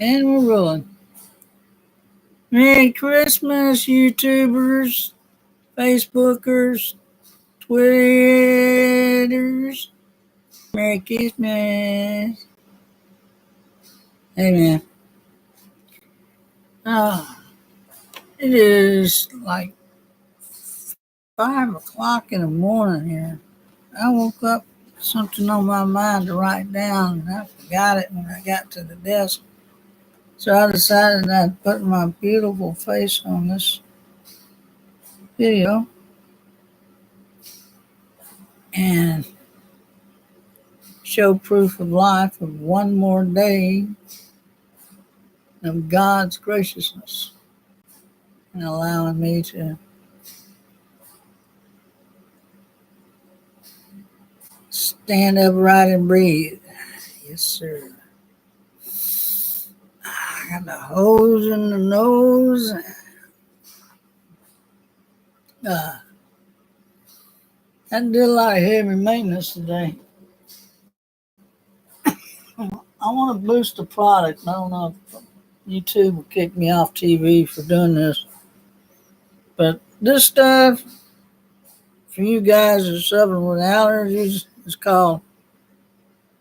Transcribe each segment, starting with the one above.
And we're rolling. Merry Christmas, YouTubers, Facebookers, Twitters. Merry Christmas. Hey, man. Oh, it is like 5 o'clock in the morning here. I woke up with something on my mind to write down, and I forgot it when I got to the desk. So I decided I'd put my beautiful face on this video and show proof of life of one more day of God's graciousness and allowing me to stand upright and breathe. Yes, sir. I got the hose in the nose. I did a lot of heavy maintenance today. I want to boost the product. I don't know if YouTube will kick me off TV for doing this. But this stuff, for you guys that are suffering with allergies, is called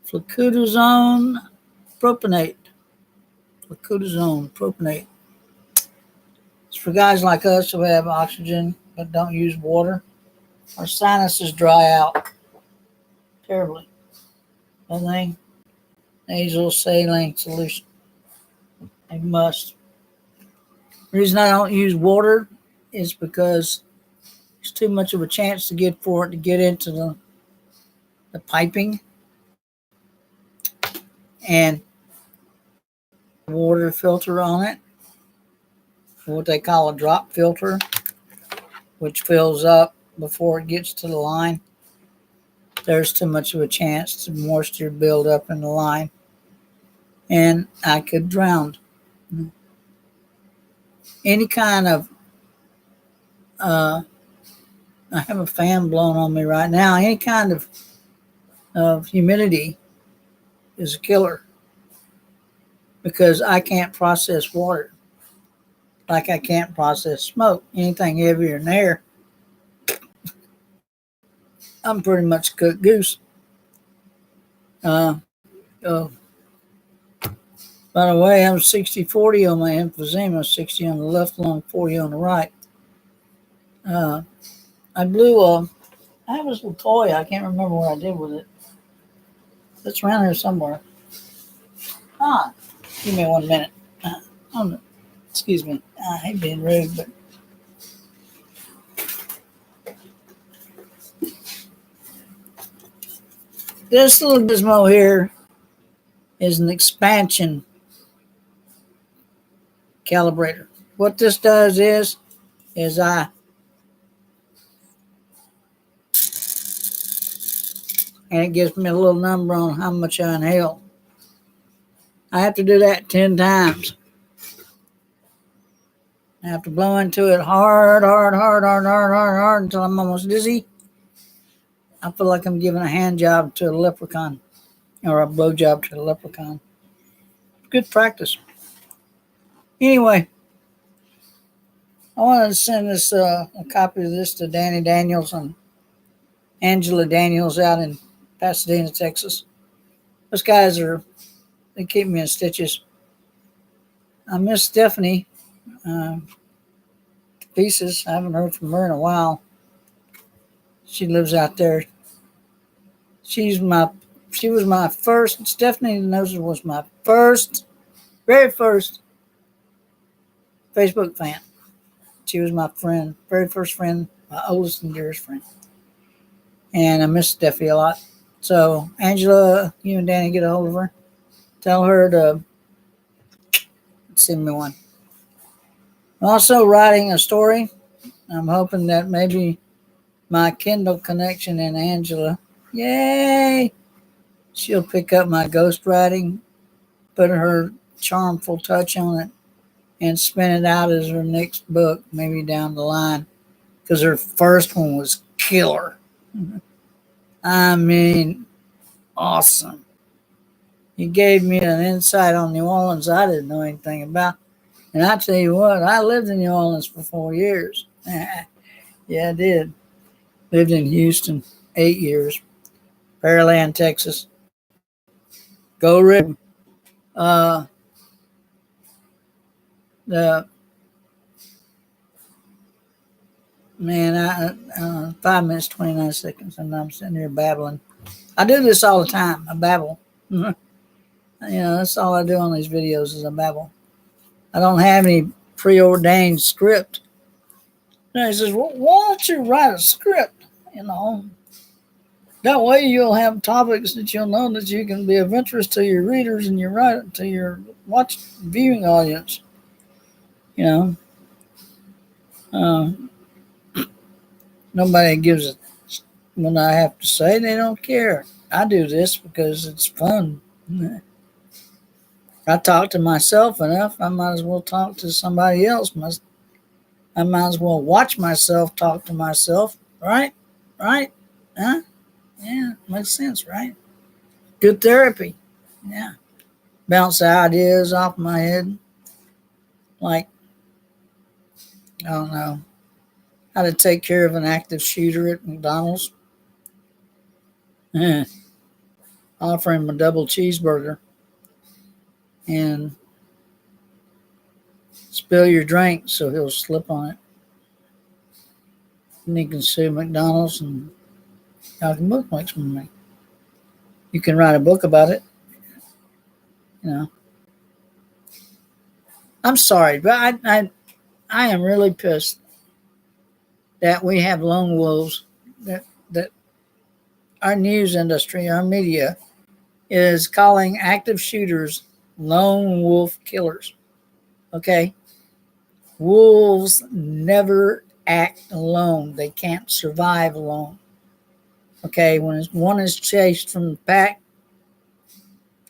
fluticasone propionate. Fluticasone propionate. It's for guys like us who have oxygen but don't use water. Our sinuses dry out terribly. And they nasal saline solution. They must. The reason I don't use water is because it's too much of a chance to get into the piping and water filter on it, what they call a drop filter, which fills up before it gets to the line. There's too much of a chance to moisture build up in the line, and I could drown. Any kind of I have a fan blowing on me right now. Any kind of humidity is a killer because I can't process water like I can't process smoke. Anything heavier than air, I'm pretty much cooked goose. Oh, by the way, I'm 60-40 on my emphysema, 60 on the left lung, 40 on the right. I have this little toy. I can't remember what I did with it. It's around here somewhere. Give me 1 minute. Excuse me. I hate being rude, but this little gizmo here is an expansion calibrator. What this does is and it gives me a little number on how much I inhale. I have to do that 10 times. I have to blow into it hard until I'm almost dizzy. I feel like I'm giving a hand job to a leprechaun or a blow job to a leprechaun. Good practice. Anyway, I wanted to send this a copy of this to Danny Daniels and Angela Daniels out in Pasadena, Texas. Those guys they keep me in stitches. I miss Stephanie pieces. I haven't heard from her in a while. She lives out there. She was my first. Stephanie knows it was my very first Facebook fan. She was my friend, very first friend, my oldest and dearest friend. And I miss Steffi a lot. So, Angela, you and Danny get a hold of her. Tell her to send me one. I'm also writing a story. I'm hoping that maybe my Kindle connection and Angela, yay, she'll pick up my ghostwriting, put her charmful touch on it, and spin it out as her next book, maybe down the line, because her first one was killer. I mean, awesome. You gave me an insight on New Orleans I didn't know anything about. And I tell you what, I lived in New Orleans for 4 years. Yeah, I did. Lived in Houston 8 years. Pearland, Texas. Go Rip. Uh, the man, 5 minutes 29 seconds, and I'm sitting here babbling. I do this all the time. I babble. That's all I do on these videos is I babble. I don't have any preordained script. And he says, well, why don't you write a script? That way you'll have topics that you'll know that you can be of interest to your readers and to your viewing audience. You know, uh, nobody gives it when I have to say. They don't care. I do this because it's fun. I talk to myself enough. I might as well talk to somebody else. I might as well watch myself talk to myself. Right? Right? Huh? Yeah, makes sense, right? Good therapy. Yeah. Bounce ideas off my head. Like, I don't know, how to take care of an active shooter at McDonald's. Offer him a double cheeseburger and spill your drink so he'll slip on it. And you can sue McDonald's and y'all can book some money. You can write a book about it. I'm sorry, but I am really pissed that we have lone wolves, that our news industry, our media, is calling active shooters lone wolf killers. Okay? Wolves never act alone. They can't survive alone. Okay? When one is chased from the pack,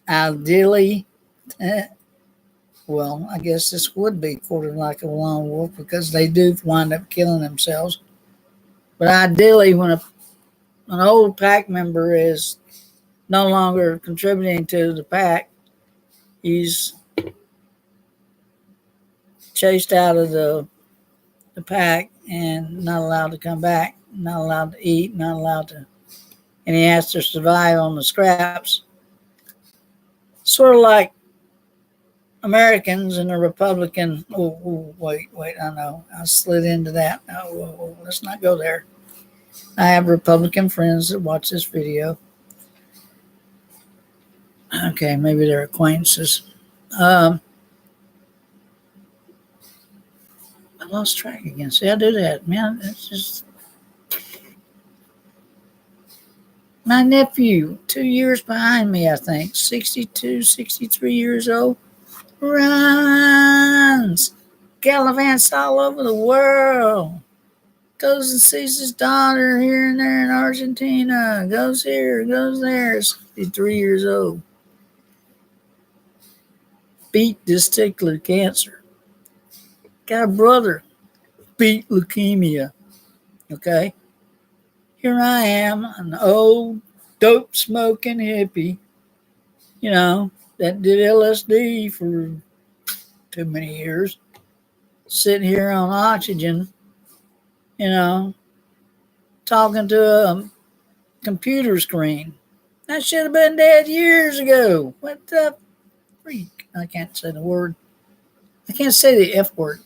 ideally, well, I guess this would be quartered like a lone wolf because they do wind up killing themselves. But ideally, when an old pack member is no longer contributing to the pack, he's chased out of the pack and not allowed to come back, not allowed to eat, and he has to survive on the scraps. Sort of like Americans in the Republican. Wait, I know. I slid into that. Let's not go there. I have Republican friends that watch this video. Okay, maybe they're acquaintances. I lost track again. See, I do that, man. It's just my nephew, 2 years behind me, I think, 62, 63 years old, runs, gallivants all over the world, goes and sees his daughter here and there in Argentina, goes here, goes there, 63 years old. Beat testicular cancer. Got a brother, beat leukemia. Okay? Here I am, an old dope smoking hippie, that did LSD for too many years, sitting here on oxygen, talking to a computer screen. I should have been dead years ago. What the freak? I can't say the word. I can't say the F word.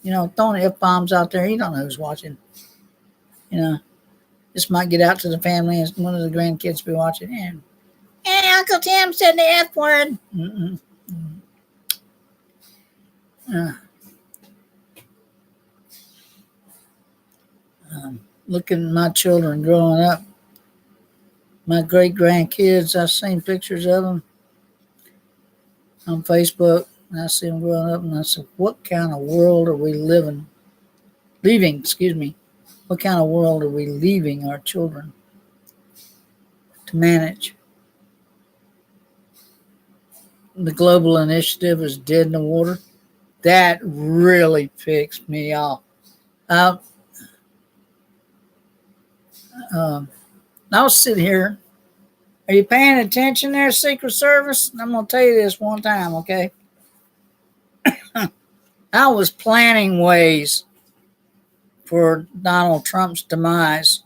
Throwing F-bombs out there, you don't know who's watching. This might get out to the family and one of the grandkids be watching. And Uncle Tim said the F word. Looking at my children growing up, my great grandkids, I've seen pictures of them on Facebook, and I see them growing up, and I said, what kind of world are we leaving, what kind of world are we leaving our children to manage? The global initiative is dead in the water. That really picks me off. I'll sit here Are you paying attention there, Secret Service? I'm going to tell you this one time, okay? I was planning ways for Donald Trump's demise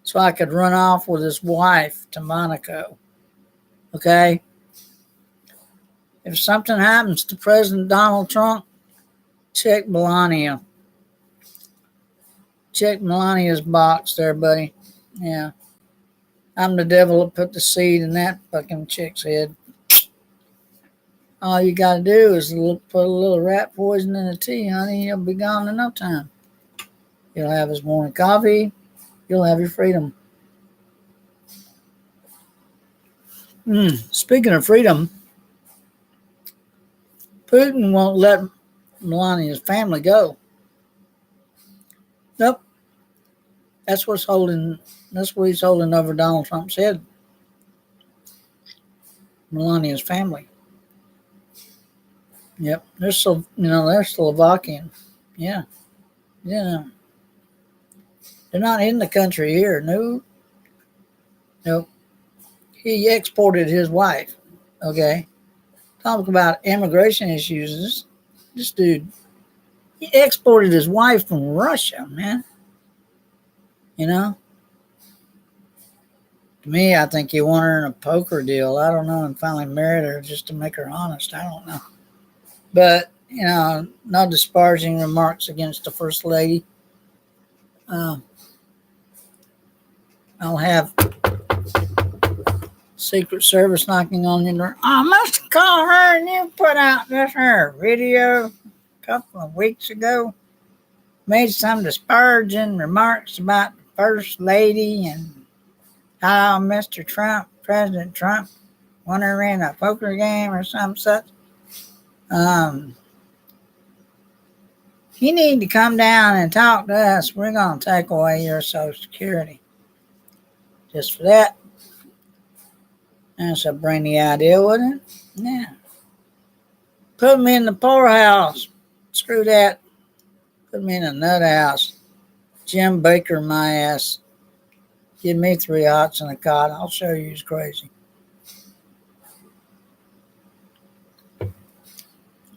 so I could run off with his wife to Monaco, okay? If something happens to President Donald Trump, check Melania. Check Melania's box there, buddy. Yeah. I'm the devil that put the seed in that fucking chick's head. All you gotta do is put a little rat poison in the tea, honey. You'll be gone in no time. You'll have his morning coffee. You'll have your freedom. Speaking of freedom, Putin won't let Melania's family go. Nope. That's what he's holding over Donald Trump's head. Melania's family. Yep. They're Slovakian. Yeah. Yeah. They're not in the country here. No. Nope. He exported his wife. Okay. Talk about immigration issues. This dude, he exported his wife from Russia, man. You know? To me, I think he won her in a poker deal. I don't know, and finally married her just to make her honest. I don't know. But, no disparaging remarks against the First Lady. I'll have Secret Service knocking on your door. I must call her, and you put out this her video a couple of weeks ago. Made some disparaging remarks about the First Lady and how Mr. Trump, President Trump, won her in a poker game or some such. You need to come down and talk to us. We're going to take away your Social Security. Just for that. That's a brainy idea, wasn't it? Yeah. Put me in the poorhouse. Screw that. Put me in a nut house. Jim Baker, my ass. Give me 3 hots and a cot. I'll show you he's crazy.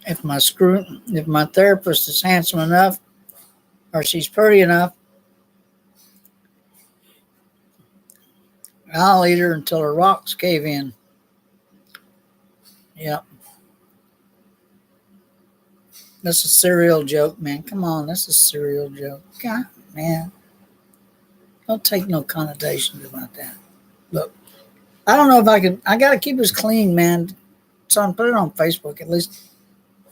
If my therapist is handsome enough, or she's pretty enough, I'll eat her until her rocks cave in. Yep. That's a serial joke, man. Come on, that's a serial joke. God, man. Don't take no connotations about that. Look, I don't know if I can. I got to keep this clean, man. So I put it on Facebook at least.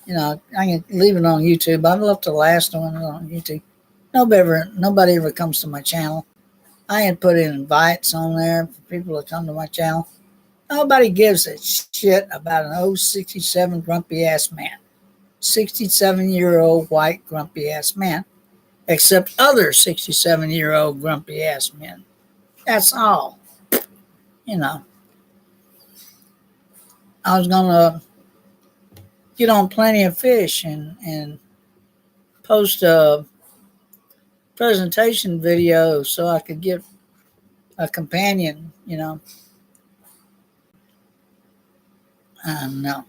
I can leave it on YouTube. I've left the last one on YouTube. Nobody ever comes to my channel. I had put in invites on there for people to come to my channel. Nobody gives a shit about an old 67 grumpy ass man. 67-year-old white grumpy ass man. Except other 67-year-old grumpy ass men. That's all. I was gonna get on Plenty of Fish and post a presentation video so I could get a companion, No. No.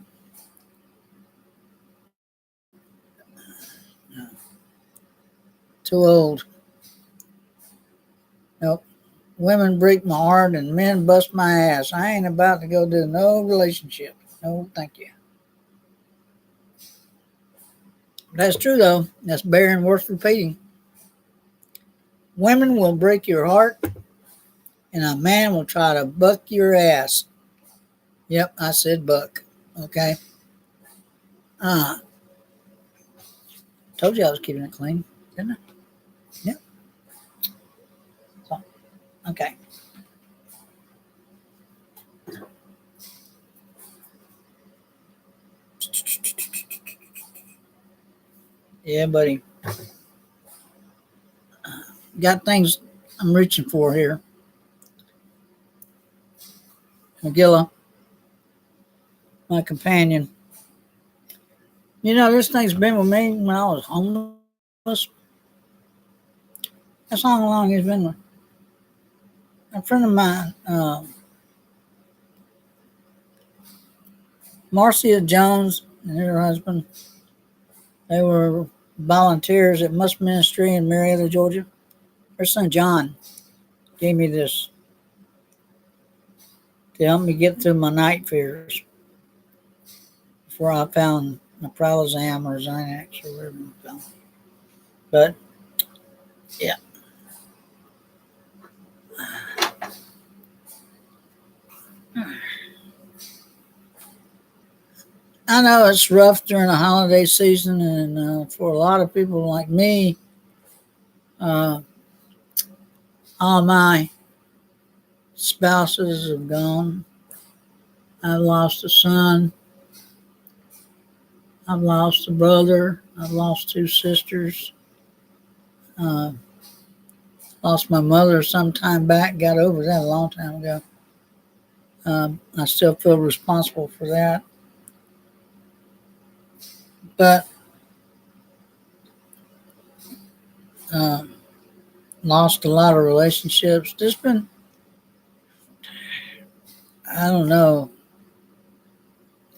Too old. Nope. Women break my heart and men bust my ass. I ain't about to go do no relationship. No, thank you. That's true, though. That's bare and worth repeating. Women will break your heart, and a man will try to buck your ass. Yep, I said buck. Okay. Told you I was keeping it clean, didn't I? Yep. So, okay. Yeah, buddy. Got things I'm reaching for here. Magilla, my companion. This thing's been with me when I was homeless. That's how long he's been with. A friend of mine Marcia Jones and her husband, they were volunteers at Must Ministry in Marietta, Georgia. Her son John gave me this to help me get through my night fears before I found Napralazam or Xanax or whatever I found. But yeah, I know it's rough during the holiday season, and for a lot of people like me, uh, all my spouses have gone. I've lost a son. I've lost a brother. I've lost two sisters. Uh, Lost my mother some time back. Got over that a long time ago. I still feel responsible for that. But uh, lost a lot of relationships. There's been, I don't know,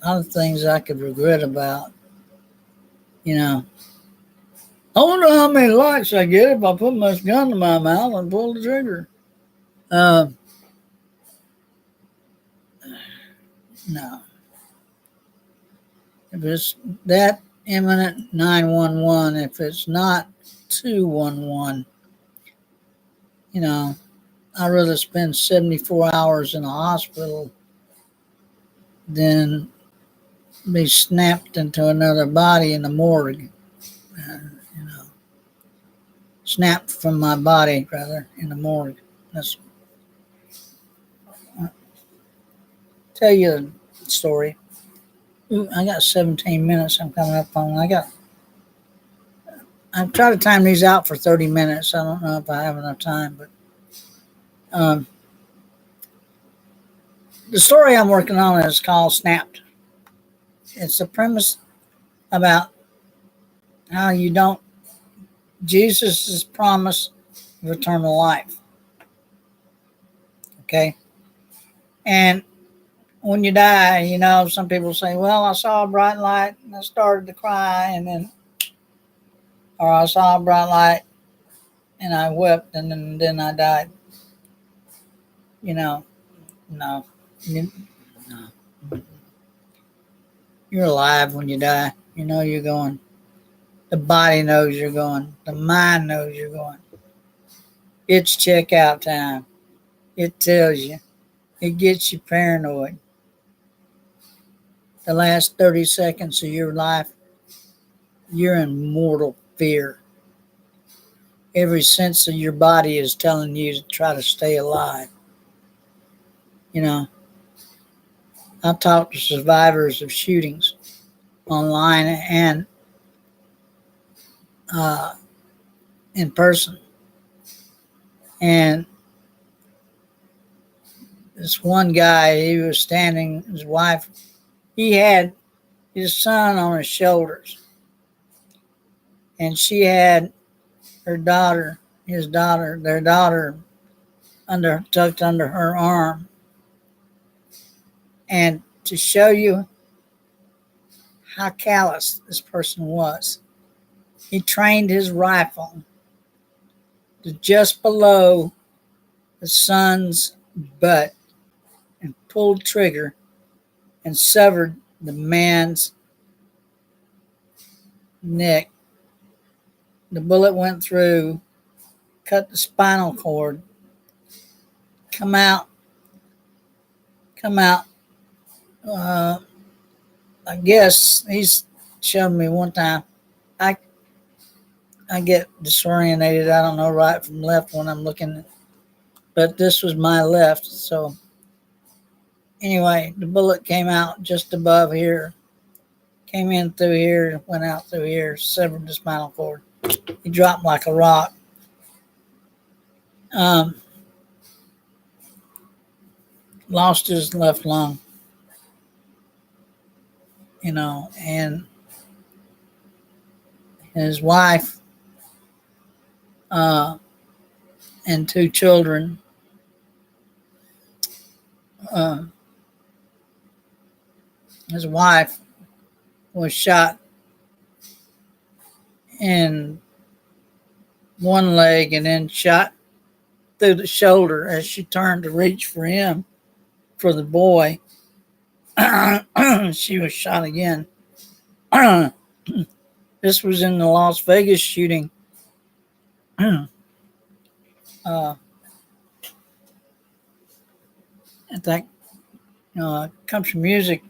a lot of things I could regret about. You know, I wonder how many likes I get if I put my gun to my mouth and pull the trigger. Uh, no. If it's that imminent, 911. If it's not 211, you know, I'd rather spend 74 hours in a hospital than be snapped into another body in the morgue. You know, snapped from my body, rather, in the morgue. That's, I'll tell you a story. Ooh, I got 17 minutes I'm coming up on. I've tried to time these out for 30 minutes. I don't know if I have enough time, but um, the story I'm working on is called Snapped. It's the premise about how you don't, Jesus' promise of eternal life. Okay? And when you die, you know, some people say, well, I saw a bright light and I started to cry, and then, or I saw a bright light and I wept and then I died. You know, no. No. You're alive when you die. You know you're going. The body knows you're going. The mind knows you're going. It's checkout time. It tells you. It gets you paranoid. The last 30 seconds of your life, you're in mortal fear. Every sense of your body is telling you to try to stay alive. You know, I've talked to survivors of shootings online and uh, in person. And this one guy, he was standing, his wife, he had his son on his shoulders. And she had her daughter, their daughter, tucked under her arm. And to show you how callous this person was, he trained his rifle to just below the son's butt and pulled trigger and severed the man's neck. The bullet went through, cut the spinal cord, come out. Uh, I guess he's shown me one time. I I get disorientated. I don't know right from left when I'm looking, but this was my left. So anyway, the bullet came out just above here, came in through here, went out through here, severed the spinal cord. He dropped like a rock. Um, Lost his left lung, you know, and his wife uh, and two children uh, his wife was shot in one leg and then shot through the shoulder as she turned to reach for him, for the boy. She was shot again. This was in the Las Vegas shooting. I think country music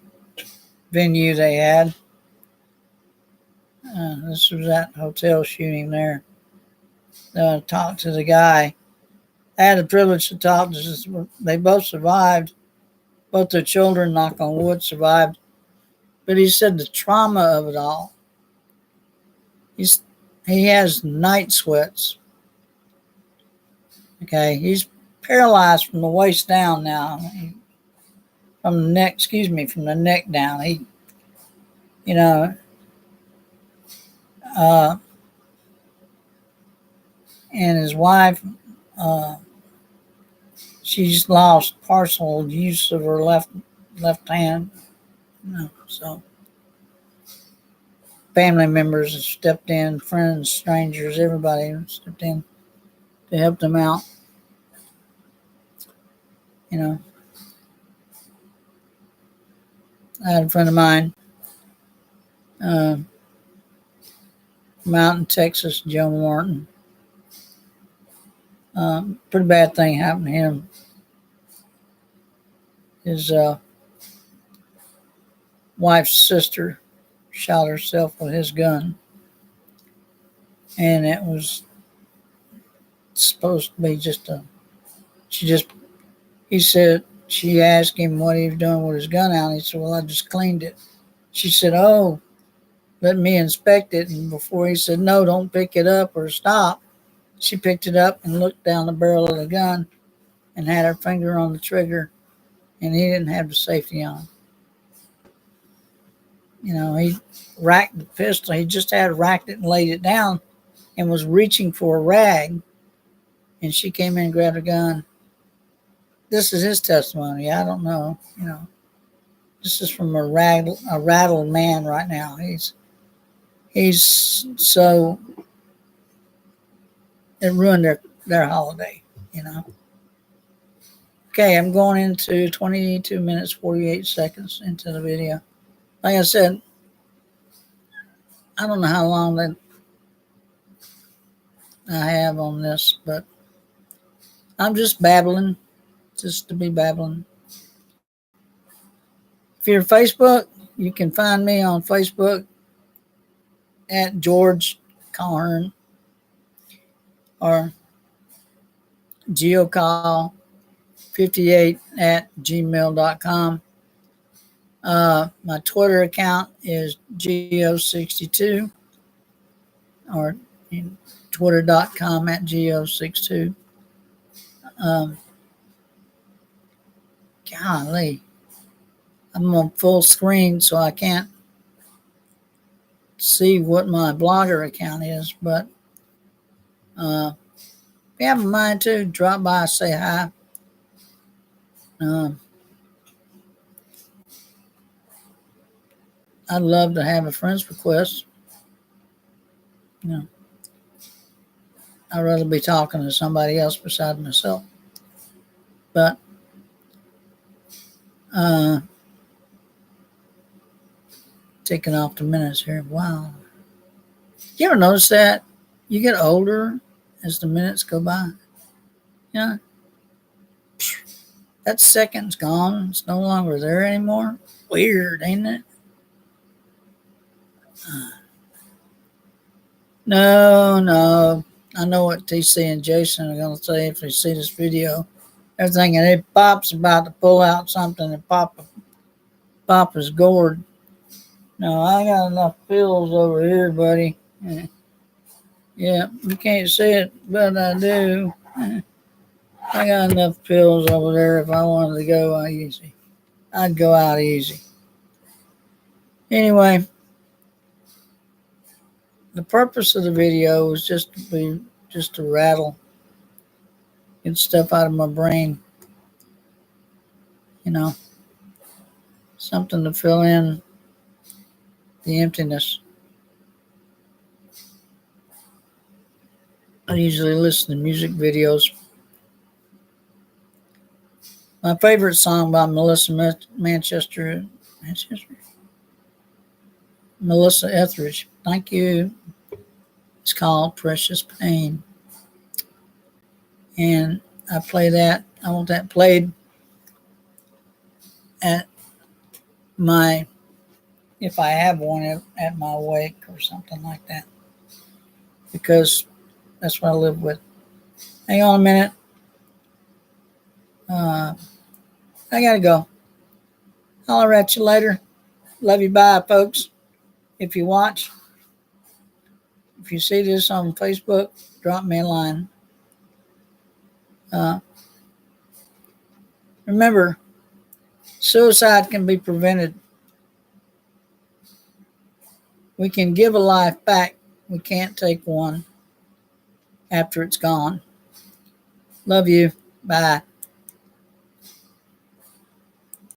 venue they had. This was that hotel shooting there. Talked to the guy. I had the privilege to talk to. They both survived. Both their children, knock on wood, survived. But he said the trauma of it all. He has night sweats. Okay, he's paralyzed from the waist down now. From the neck down. You know, and his wife, she's lost partial use of her left hand. So family members have stepped in, friends, strangers, everybody stepped in to help them out. I had a friend of mine from out in Texas, Joe Martin. Pretty bad thing happened to him. His wife's sister shot herself with his gun, and it was supposed to be he said, she asked him what he was doing with his gun out. He said, well, I just cleaned it. She said, oh, let me inspect it. And before he said, no, don't pick it up or stop, she picked it up and looked down the barrel of the gun and had her finger on the trigger, and he didn't have the safety on. He racked the pistol. He just had racked it and laid it down and was reaching for a rag, and she came in and grabbed a gun. This is his testimony. I don't know. This is from a rattled man right now. He's so, it ruined their holiday. Okay, I'm going into 22 minutes 48 seconds into the video. Like I said, I don't know how long that I have on this, but I'm just babbling, just to be babbling. If you're Facebook, you can find me on Facebook at George Calhern or geocall58@gmail.com. My Twitter account is geo62 or twitter.com@geo62. Golly, I'm on full screen, so I can't see what my blogger account is, but if you have a mind to, drop by, say hi. I'd love to have a friend's request. I'd rather be talking to somebody else besides myself. But taking off the minutes here. Wow. You ever notice that? You get older as the minutes go by. Yeah. That second's gone. It's no longer there anymore. Weird, ain't it? No. I know what TC and Jason are going to say if they see this video. They're thinking, hey, Pop's about to pull out something and Papa's gourd. No, I got enough pills over here, buddy. Yeah, you can't see it, but I do. I got enough pills over there. If I wanted to go easy, I'd go out easy. Anyway, the purpose of the video was just to rattle, get stuff out of my brain. something to fill in the emptiness. I usually listen to music videos. My favorite song by Manchester, Melissa Etheridge. Thank you. It's called Precious Pain. And I play that. I want that played at my, if I have one, at my wake or something like that. Because that's what I live with. Hang on a minute. I gotta go. Holler at you later. Love you. Bye, folks. If you watch, if you see this on Facebook, drop me a line. Remember, suicide can be prevented. We can give a life back. We can't take one after it's gone. Love you. Bye.